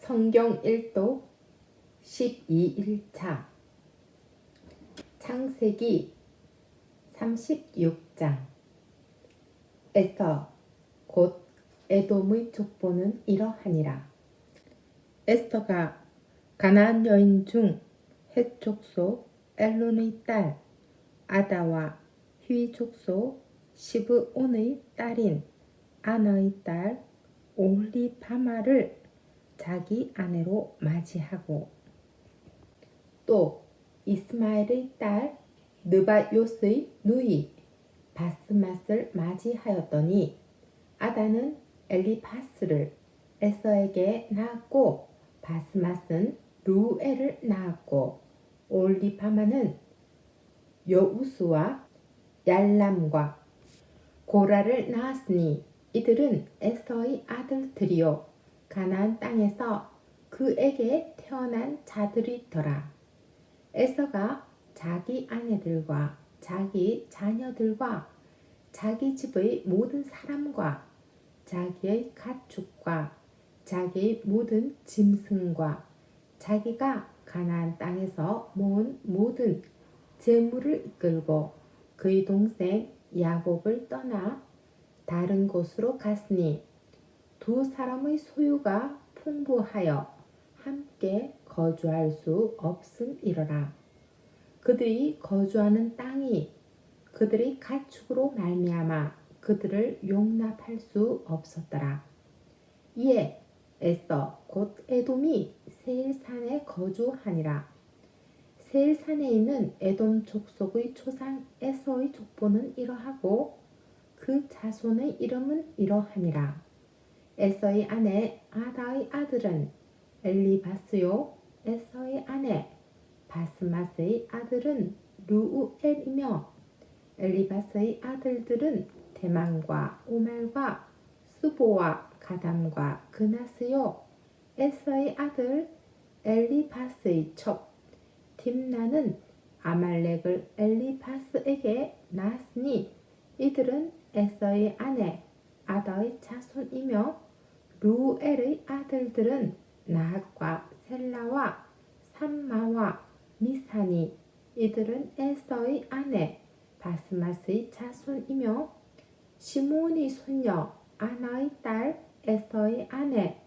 성경 1도 12일차 창세기 36장 에스터 곧 에돔의 족보는 이러하니라. 에스터가 가나안 여인 중 헷 족속 엘론의 딸 아다와 휘 족속 시브온의 딸인 아나의 딸 오홀리바마를 자기 아내로 맞이하고 또 이스마엘의 딸 느바요스의 누이 바스맛을 맞이하였더니 아다는 엘리파스를 에서에게 낳았고 바스맛은 루엘을 낳았고 오홀리바마는 여우스와 얄람과 고라를 낳았으니 이들은 에서의 아들들이요 가나안 땅에서 그에게 태어난 자들이더라. 에서가 자기 아내들과 자기 자녀들과 자기 집의 모든 사람과 자기의 가축과 자기의 모든 짐승과 자기가 가나안 땅에서 모은 모든 재물을 이끌고 그의 동생 야곱을 떠나 다른 곳으로 갔으니 두 사람의 소유가 풍부하여 함께 거주할 수 없음이러라. 그들이 거주하는 땅이 그들의 가축으로 말미암아 그들을 용납할 수 없었더라. 이에 에서 곧 에돔이 세일산에 거주하니라. 세일산에 있는 에돔 족속의 조상 에서의 족보는 이러하고 그 자손의 이름은 이러하니라. 에서의 아내 아다의 아들은 엘리바스요 에서의 아내 바스맛의 아들은 루우엘이며 엘리바스의 아들들은 대만과 오말과 수보와 가담과 그나스요 에서의 아들 엘리바스의 첩 딥나는 아말렉을 엘리바스에게 낳았으니 이들은 에서의 아내 아다의 자손이며 루엘의 아들들은 나핫과 셀라와 삼마와 미사니 이들은 에서의 아내 바스맛의 자손이며 시므온의 손녀 아나의 딸 에서의 아내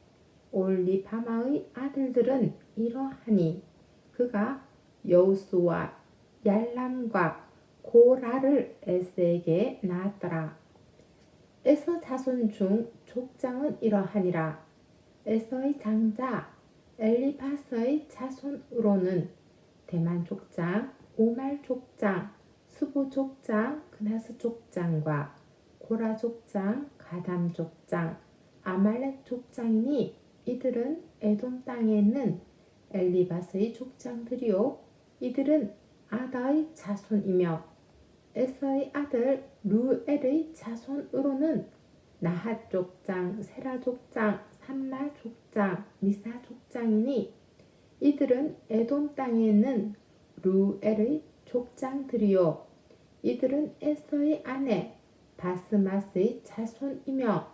올리바마의 아들들은 이러하니 그가 여우스와 얄람과 고라를 에서에게 낳았더라. 에서 자손 중 족장은 이러하니라. 에서의 장자 엘리바스의 자손으로는 대만 족장, 오말 족장, 수보 족장, 그나스 족장과 고라 족장, 가담 족장, 아말렉 족장이니 이들은 에돔 땅에 있는 엘리바스의 족장들이요 이들은 아다의 자손이며 에서의 아들 루엘의 자손으로는 나핫 족장, 세라 족장, 삼마 족장, 미사 족장이니 이들은 에돔 땅에 있는 루엘의 족장들이요 이들은 에서의 아내 바스맛의 자손이며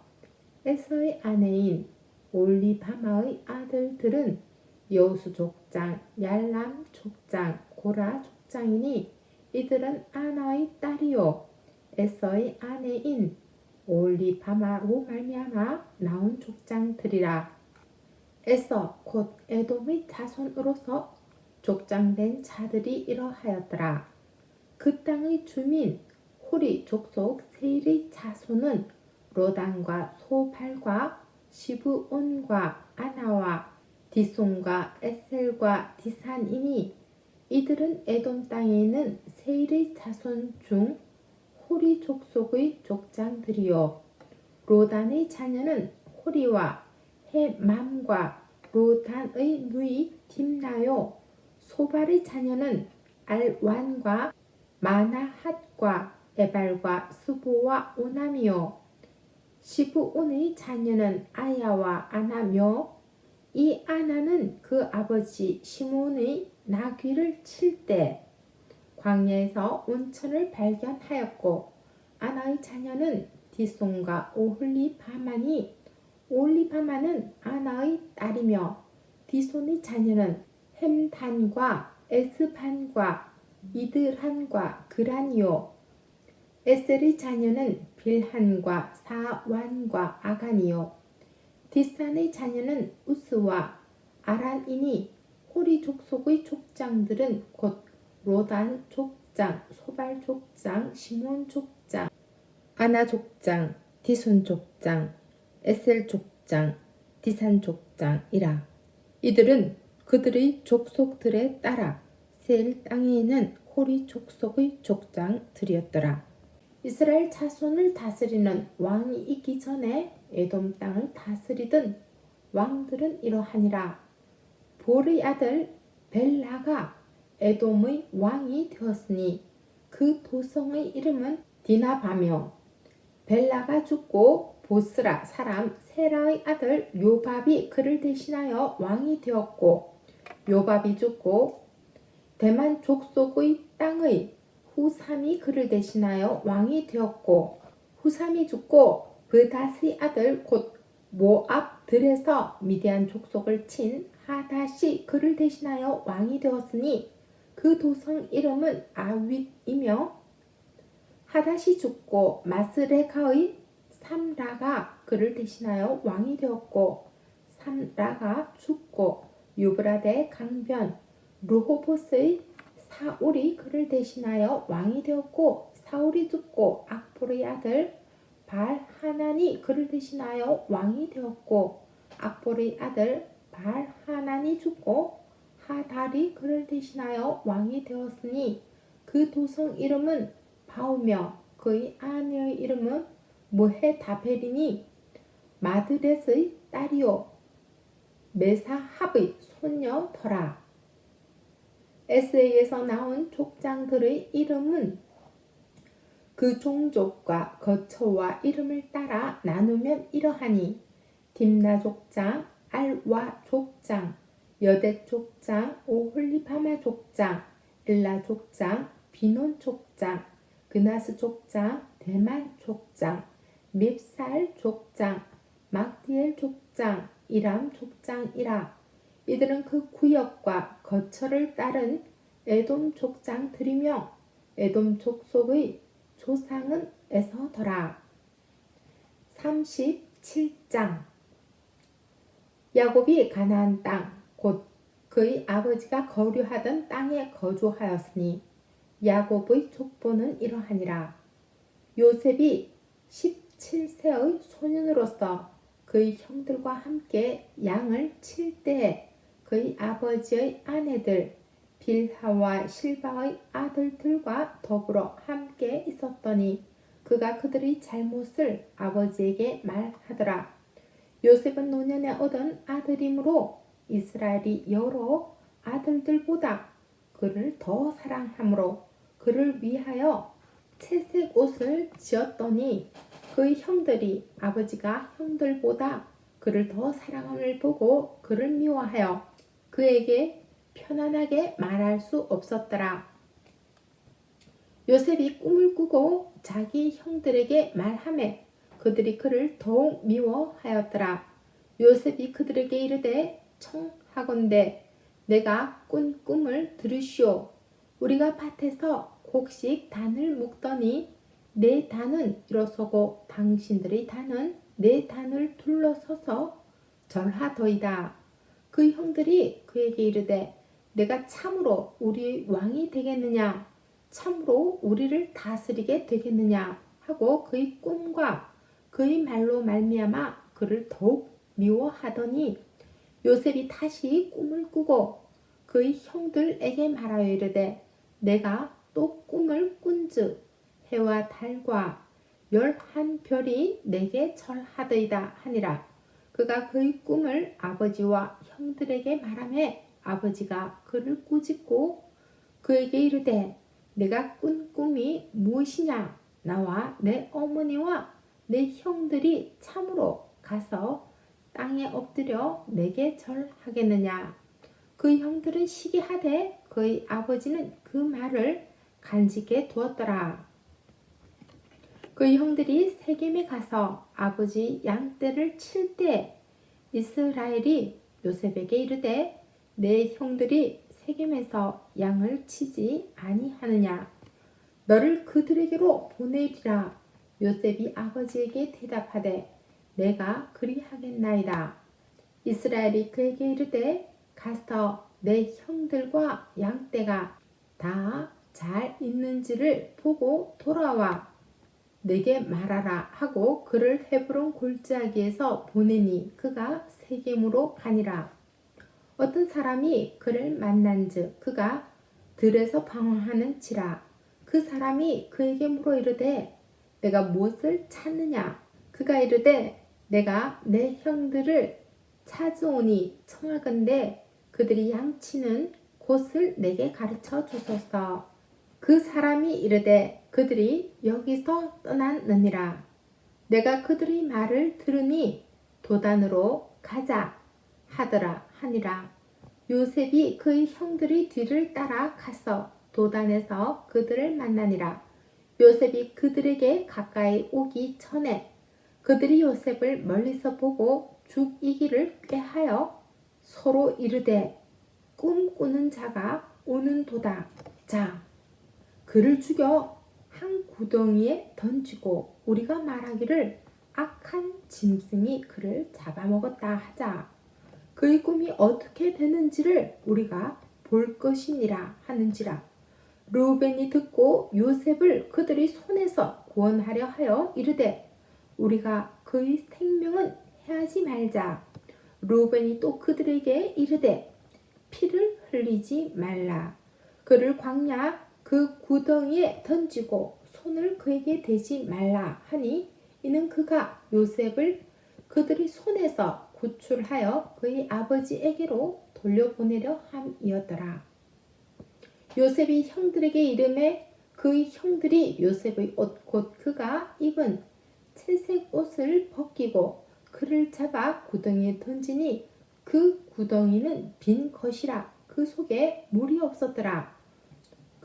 에서의 아내인 올리바마의 아들들은 여우수 족장, 얄람 족장, 고라 족장이니 이들은 아나의 딸이요 에서의 아내인 올리바마로 말미암아 나온 족장들이라. 에서 곧 에돔의 자손으로서 족장된 자들이 이러하였더라. 그 땅의 주민 호리 족속 세일의 자손은 로단과 소발과 시브온과 아나와 디손과 에셀과 디산이니 이들은 에돔 땅에 있는 세일의 자손 중 호리 족속의 족장들이요 로단의 자녀는 호리와 헤맘과 로단의 누이 딥나요 소발의 자녀는 알완과 마나핫과 에발과 수보와 오남이요 시브온의 자녀는 아야와 아나며 이 아나는 그 아버지 시므온의 나귀를 칠 때 광야에서 온천을 발견하였고 아나의 자녀는 디손과 오홀리바마니 올리바마는 아나의 딸이며 디손의 자녀는 햄단과 에스반과 이드란과 그란이요. 에셀의 자녀는 빌한과 사완과 아간이요. 디산의 자녀는 우스와 아란이니 호리 족속의 족장들은 곧 로단 족장, 소발 족장, 시몬 족장, 아나 족장, 디손 족장, 에셀 족장, 디산 족장이라. 이들은 그들의 족속들에 따라 세일 땅에 있는 호리 족속의 족장들이었더라. 이스라엘 자손을 다스리는 왕이 있기 전에 에돔 땅을 다스리던 왕들은 이러하니라. 볼의 아들 벨라가 에돔의 왕이 되었으니 그 도성의 이름은 디나바며, 벨라가 죽고 보스라 사람 세라의 아들 요밥이 그를 대신하여 왕이 되었고, 요밥이 죽고 대만 족속의 땅의 후삼이 그를 대신하여 왕이 되었고, 후삼이 죽고 브닷의 아들 곧 모압들에서 미디안 족속을 친 하닷이 그를 대신하여 왕이 되었으니 그 도성 이름은 아윗이며, 하닷이 죽고 마스레가의 삼라가 그를 대신하여 왕이 되었고, 삼라가 죽고 유브라데 강변 르호보스의 사울이 그를 대신하여 왕이 되었고, 사울이 죽고 악볼의 아들 발하난이 그를 대신하여 왕이 되었고, 악볼의 아들 발하난이 죽고 하달이 그를 대신하여 왕이 되었으니 그 도성 이름은 바우며 그의 아내의 이름은 무헤다벨이니 마드렛의 딸이요 메사합의 손녀더라. 에스에에서 나온 족장들의 이름은 그 종족과 거처와 이름을 따라 나누면 이러하니, 딥나 족장, 알와 족장, 여댓 족장, 오홀리바마 족장, 엘라 족장, 비논 족장, 그나스 족장, 대만 족장, 밉살 족장, 막디엘 족장, 이람 족장이라. 이들은 그 구역과 거처를 따른 에돔 족장들이며 에돔 족속의 조상은 에서더라. 37장. 야곱이 가나안 땅 곧 그의 아버지가 거류하던 땅에 거주하였으니 야곱의 족보는 이러하니라. 요셉이 17세의 소년으로서 그의 형들과 함께 양을 칠 때에 그의 아버지의 아내들 빌하와 실바의 아들들과 더불어 함께 있었더니 그가 그들의 잘못을 아버지에게 말하더라. 요셉은 노년에 얻은 아들이므로 이스라엘이 여러 아들들보다 그를 더 사랑하므로 그를 위하여 채색 옷을 지었더니 그의 형들이 아버지가 형들보다 그를 더 사랑함을 보고 그를 미워하여 그에게 편안하게 말할 수 없었더라. 요셉이 꿈을 꾸고 자기 형들에게 말하매 그들이 그를 더욱 미워하였더라. 요셉이 그들에게 이르되 청하건대 내가 꾼 꿈을 들으시오. 우리가 밭에서 곡식 단을 묶더니 내 단은 일어서고 당신들의 단은 내 단을 둘러서서 절하더이다. 그 형들이 그에게 이르되 내가 참으로 우리의 왕이 되겠느냐, 참으로 우리를 다스리게 되겠느냐 하고 그의 꿈과 그의 말로 말미암아 그를 더욱 미워하더니 요셉이 다시 꿈을 꾸고 그의 형들에게 말하여 이르되 내가 또 꿈을 꾼즉 해와 달과 11별이 내게 절하더이다 하니라. 그가 그의 꿈을 아버지와 형들에게 말하매 아버지가 그를 꾸짖고 그에게 이르되 내가 꾼 꿈이 무엇이냐, 나와 내 어머니와 내 형들이 참으로 가서 땅에 엎드려 내게 절하겠느냐. 그 형들은 시기하되 그의 아버지는 그 말을 간직해 두었더라. 그의 형들이 세겜에 가서 아버지 양떼를 칠 때 이스라엘이 요셉에게 이르되 내 형들이 세겜에서 양을 치지 아니하느냐? 너를 그들에게로 보내리라. 요셉이 아버지에게 대답하되 내가 그리하겠나이다. 이스라엘이 그에게 이르되 가서 내 형들과 양떼가 다 잘 있는지를 보고 돌아와 내게 말하라 하고 그를 헤브론 골짜기에서 보내니 그가 세겜으로 가니라. 어떤 사람이 그를 만난즉 그가 들에서 방황하는지라. 그 사람이 그에게 물어 이르되 내가 무엇을 찾느냐? 그가 이르되 내가 내 형들을 찾으오니 청하건대 그들이 양치는 곳을 내게 가르쳐 주소서. 그 사람이 이르되 그들이 여기서 떠났느니라. 내가 그들의 말을 들으니 도단으로 가자 하더라 하니라. 요셉이 그의 형들의 뒤를 따라 가서 도단에서 그들을 만나니라. 요셉이 그들에게 가까이 오기 전에 그들이 요셉을 멀리서 보고 죽이기를 꾀하여 서로 이르되 꿈꾸는 자가 오는도다. 자, 그를 죽여 한 구덩이에 던지고 우리가 말하기를 악한 짐승이 그를 잡아먹었다 하자. 그의 꿈이 어떻게 되는지를 우리가 볼 것이니라 하는지라. 르우벤이 듣고 요셉을 그들의 손에서 구원하려 하여 이르되 우리가 그의 생명은 해하지 말자. 르우벤이 또 그들에게 이르되 피를 흘리지 말라. 그를 광야 그 구덩이에 던지고 손을 그에게 대지 말라 하니 이는 그가 요셉을 그들의 손에서 구출하여 그의 아버지에게로 돌려보내려 함이었더라. 요셉이 형들에게 이르매 그의 형들이 요셉의 옷 곧 그가 입은 채색 옷을 벗기고 그를 잡아 구덩이에 던지니 그 구덩이는 빈 것이라 그 속에 물이 없었더라.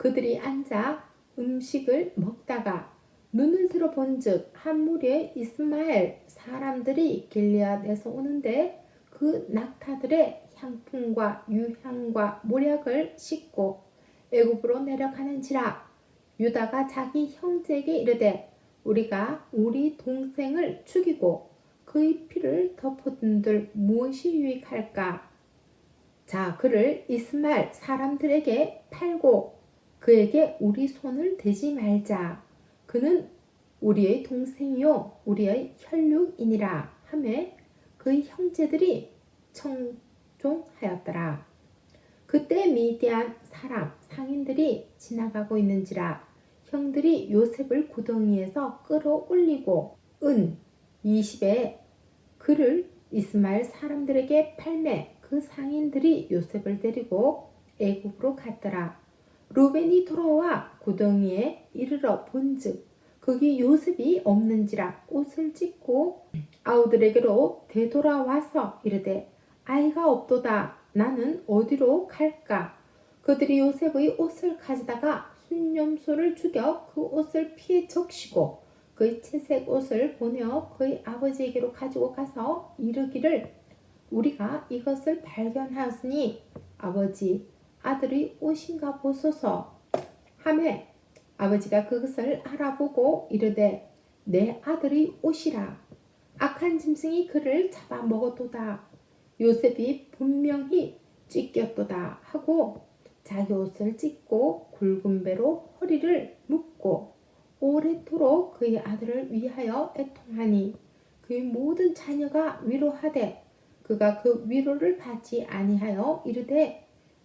그들이 앉아 음식을 먹다가 눈을 들어 본즉 한 무리의 이스마엘 사람들이 길리앗에서 오는데 그 낙타들의 향품과 유향과 모략을 싣고 애굽으로 내려가는지라. 유다가 자기 형제에게 이르되 우리가 우리 동생을 죽이고 그의 피를 덮어둔들 무엇이 유익할까? 자, 그를 이스마엘 사람들에게 팔고 그에게 우리 손을 대지 말자. 그는 우리의 동생이요 우리의 혈육이니라 하매 그의 형제들이 청종하였더라. 그때 미디안 사람 상인들이 지나가고 있는지라. 형들이 요셉을 구덩이에서 끌어올리고 은 20에 그를 이스마엘 사람들에게 팔매 그 상인들이 요셉을 데리고 애굽으로 갔더라. 루벤이 돌아와 구덩이에 이르러 본즉 거기 요셉이 없는지라. 옷을 찢고 아우들에게로 되돌아와서 이르되 아이가 없도다. 나는 어디로 갈까? 그들이 요셉의 옷을 가져다가 순념소를 죽여 그 옷을 피에 적시고 그의 채색 옷을 보내어 그의 아버지에게로 가지고 가서 이르기를 우리가 이것을 발견하였으니 아버지 아들의 옷인가 보소서 하매 아버지가 그것을 알아보고 이르되 내 아들의 옷이라. 악한 짐승이 그를 잡아먹었도다. 요셉이 분명히 찢겼도다 하고 자기 옷을 찢고 굵은 배로 허리를 묶고 오래도록 그의 아들을 위하여 애통하니 그의 모든 자녀가 위로하되 그가 그 위로를 받지 아니하여 이르되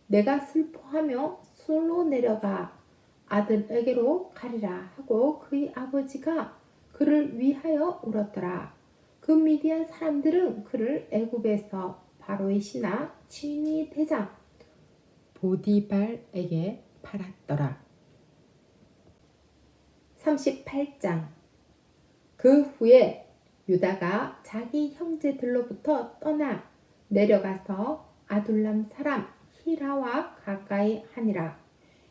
내가 슬퍼하며 술로 내려가 아들에게로 가리라 하고 그의 아버지가 그를 위하여 울었더라. 그 미디안 사람들은 그를 애굽에서 바로의 신하 친위 대장 보디발에게 팔았더라. 38장. 그 후에 유다가 자기 형제들로부터 떠나 내려가서 아둘람 사람 히라와 가까이 하니라.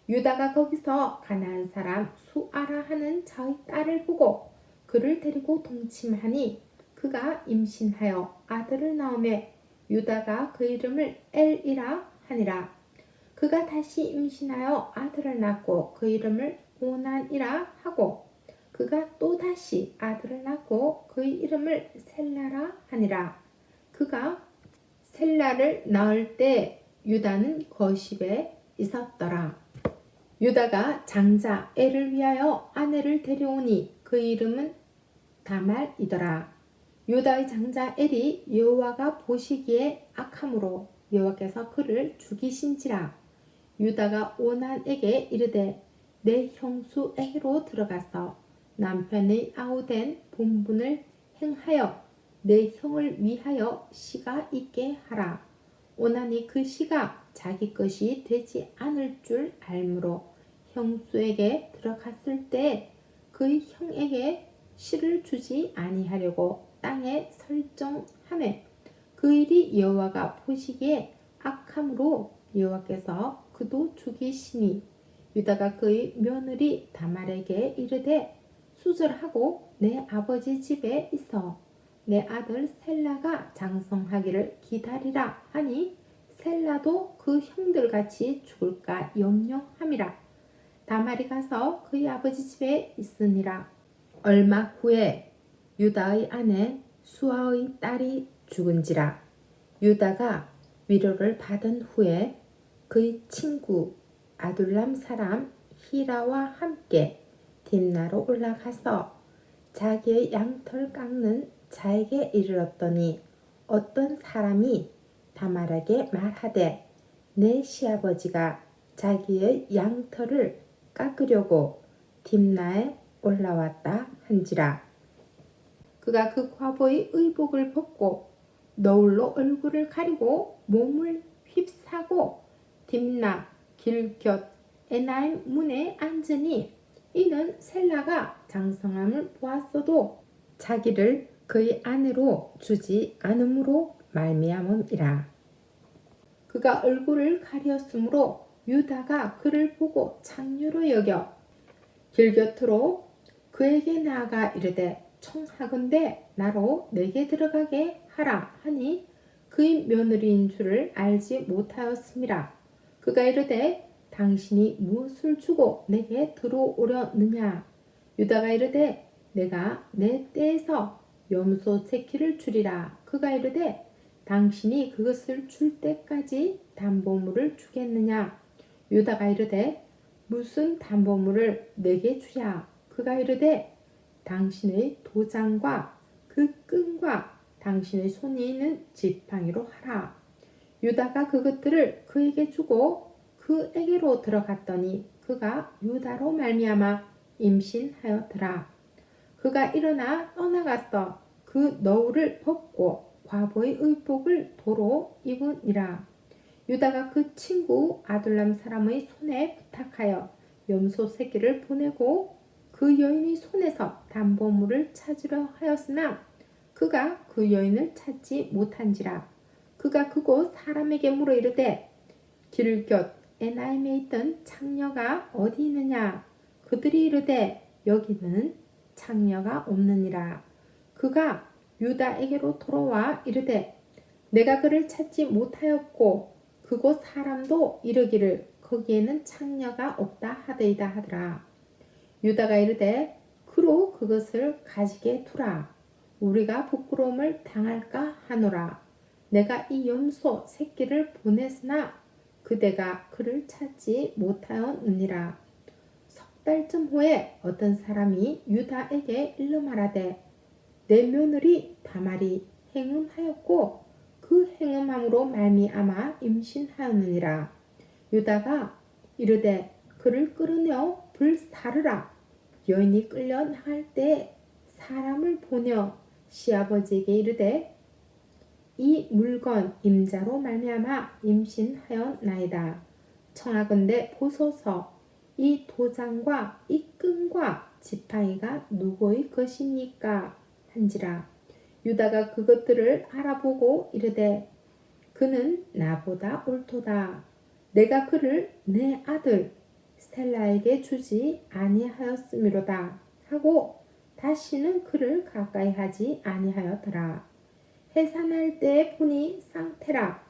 유다가 거기서 가나안 사람 수아라 하는 자의 딸을 보고 그를 데리고 동침하니 그가 임신하여 아들을 낳으매 유다가 그 이름을 엘이라 하니라. 그가 다시 임신하여 아들을 낳고 그 이름을 오난이라 하고 그가 또 다시 아들을 낳고 그의 이름을 셀라라 하니라. 그가 셀라를 낳을 때 유다는 거십에 있었더라. 유다가 장자 엘을 위하여 아내를 데려오니 그 이름은 다말이더라. 유다의 장자 엘이 여호와가 보시기에 악함으로 여호와께서 그를 죽이신지라. 유다가 오난에게 이르되 내 형수에게로 들어가서 남편의 아우된 본분을 행하여 내 형을 위하여 시가 있게 하라. 오난이 그 시가 자기 것이 되지 않을 줄 알므로 형수에게 들어갔을 때 그의 형에게 시를 주지 아니하려고 땅에 설정하매 그 일이 여호와가 보시기에 악함으로 여호와께서 그도 죽이시니 유다가 그의 며느리 다말에게 이르되 수절하고 내 아버지 집에 있어 내 아들 셀라가 장성하기를 기다리라 하니 셀라도 그 형들같이 죽을까 염려함이라. 다말이 가서 그의 아버지 집에 있으니라. 얼마 후에 유다의 아내 수아의 딸이 죽은지라. 유다가 위로를 받은 후에 그의 친구 아둘람 사람 히라와 함께 딥나로 올라가서 자기의 양털 깎는 자에게 이르렀더니 어떤 사람이 다말에게 말하되 내 시아버지가 자기의 양털을 깎으려고 딥나에 올라왔다 한지라. 그가 그 과부의 의복을 벗고 너울로 얼굴을 가리고 몸을 휩싸고 딥나 길곁 에나임 문에 앉으니 이는 셀라가 장성함을 보았어도 자기를 그의 아내로 주지 않음으로 말미암음이라. 그가 얼굴을 가리었으므로 유다가 그를 보고 창녀로 여겨 길곁으로 그에게 나아가 이르되 청하건대 나로 내게 들어가게 하라 하니 그의 며느리인 줄을 알지 못하였음이라. 그가 이르되 당신이 무엇을 주고 내게 들어오려느냐. 유다가 이르되 내가 내 떼에서 염소 새끼를 주리라. 그가 이르되 당신이 그것을 줄 때까지 담보물을 주겠느냐. 유다가 이르되 무슨 담보물을 내게 주랴. 그가 이르되 당신의 도장과 그 끈과 당신의 손에 있는 지팡이로 하라. 유다가 그것들을 그에게 주고 그에게로 들어갔더니 그가 유다로 말미암아 임신하였더라. 그가 일어나 떠나가서 그 너울을 벗고 과부의 의복을 도로 입으니라. 유다가 그 친구 아둘람 사람의 손에 부탁하여 염소 새끼를 보내고 그 여인의 손에서 담보물을 찾으려 하였으나 그가 그 여인을 찾지 못한지라. 그가 그곳 사람에게 물어 이르되 길곁 에나임에 있던 창녀가 어디 있느냐. 그들이 이르되 여기는 창녀가 없느니라. 그가 유다에게로 돌아와 이르되 내가 그를 찾지 못하였고 그곳 사람도 이르기를 거기에는 창녀가 없다 하더이다 하더라. 유다가 이르되 그로 그것을 가지게 두라. 우리가 부끄러움을 당할까 하노라. 내가 이 염소 새끼를 보냈으나 그대가 그를 찾지 못하였느니라. 석 달쯤 후에 어떤 사람이 유다에게 일러 말하되 내 며느리 다말이 행음하였고 그 행음함으로 말미암아 임신하였느니라. 유다가 이르되 그를 끌어내어 불사르라. 여인이 끌려 나갈 때 사람을 보내어 시아버지에게 이르되 이 물건 임자로 말미암아 임신하였나이다. 청하건대 보소서 이 도장과 이 끈과 지팡이가 누구의 것입니까? 한지라. 유다가 그것들을 알아보고 이르되 그는 나보다 옳도다. 내가 그를 내 아들 스텔라에게 주지 아니하였음이로다 하고 다시는 그를 가까이 하지 아니하였더라. 해산할 때 보니 쌍태라.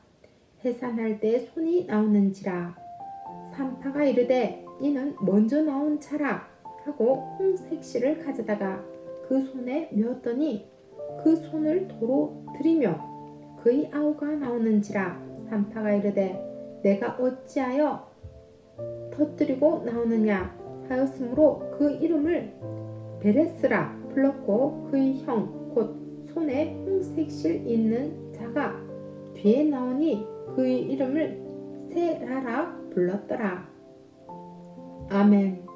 해산할 때 손이 나오는지라. 산파가 이르되 이는 먼저 나온 차라 하고 홍색실을 가져다가 그 손에 메었더니 그 손을 도로 들이며 그의 아우가 나오는지라. 산파가 이르되 내가 어찌하여 터뜨리고 나오느냐 하였으므로 그 이름을 베레스라 불렀고 그의 형 곧 손에 홍색실 있는 자가 뒤에 나오니 그의 이름을 세라라 불렀더라. 아멘.